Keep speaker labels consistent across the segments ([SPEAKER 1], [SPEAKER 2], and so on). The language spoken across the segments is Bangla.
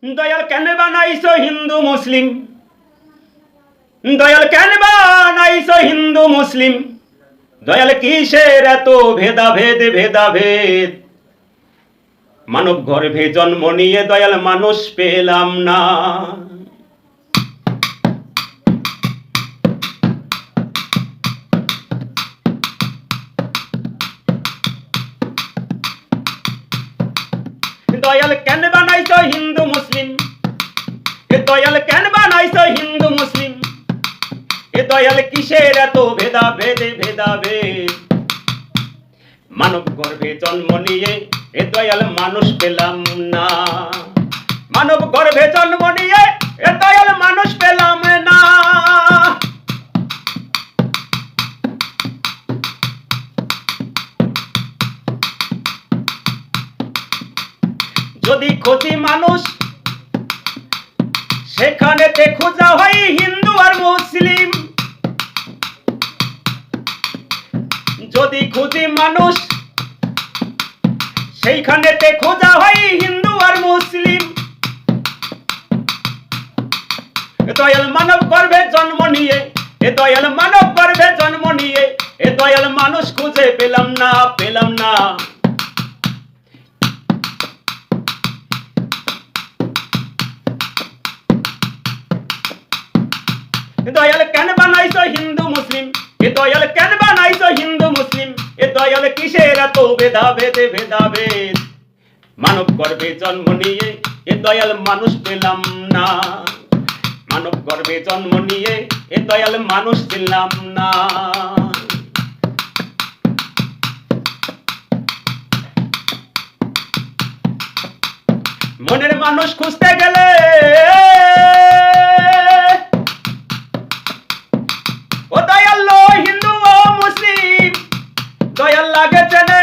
[SPEAKER 1] দয়াল কেন বানাইছো হিন্দু মুসলিম, দয়াল কেন বানাইছো হিন্দু মুসলিম, দয়াল কিসের এত ভেদাভেদ ভেদাভেদ। মানব গর্ভে জন্ম নিয়ে দয়াল মানুষ পেলাম না। দয়াল কেন বানাইছো হিন্দু মুসলিম, এ দয়াল কেন বানাইছো হিন্দু মুসলিম, এ দয়াল কিসের এত ভেদাভেদ ভেদাভেদ। মানব গর্ভে জন্ম নিয়ে এ দয়াল মানুষ পেলাম না, মানব গর্ভে জন্ম নিয়ে এ দয়াল মানুষ পেলাম না। যদি খুঁজি মানুষ সেখানেতে খোঁজা হয় হিন্দু আর মুসলিম, যদি খুঁজি মানুষ সেইখানেতে খোঁজা হয় হিন্দু আর মুসলিম। দয়াল মানব গর্ভে জন্ম নিয়ে, এ দয়াল মানব গর্ভে জন্ম নিয়ে এ দয়াল মানুষ খুঁজে পেলাম না পেলাম না। দয়াল কেন বানাইছো হিন্দু মুসলিম, এ দয়াল কেন বানাইছো হিন্দু মুসলিম, এ দয়াল কিসের এত ভেদাভেদ ভেদাভেদ। মানব গর্ভে জন্ম নিয়ে এ দয়াল মানুষ পেলাম না, মানব গর্ভে জন্ম নিয়ে এ দয়াল মানুষ পেলাম না। মনের মানুষ খুঁজতে গেলে ও দয়াল লো হিন্দু ও মুসলিম দয়াল লাগে চেনে।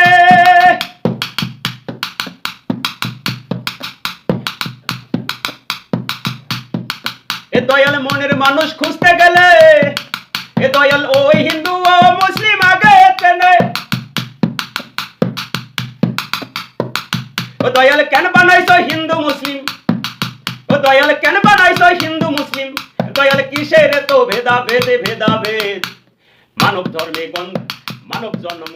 [SPEAKER 1] এ দয়াল মনের মানুষ খুঁজতে গেলে এ দয়াল ওই হিন্দু ও মুসলিম আগে চেনে। ও দয়াল কেন বানাইছো হিন্দু মুসলিম, ও দয়াল কেন বানাইছো হিন্দু মুসলিম, দয়াল কিসের তো ভেদাভেদ ভেদাভেদ। মানব ধর্মে মানব জন্ম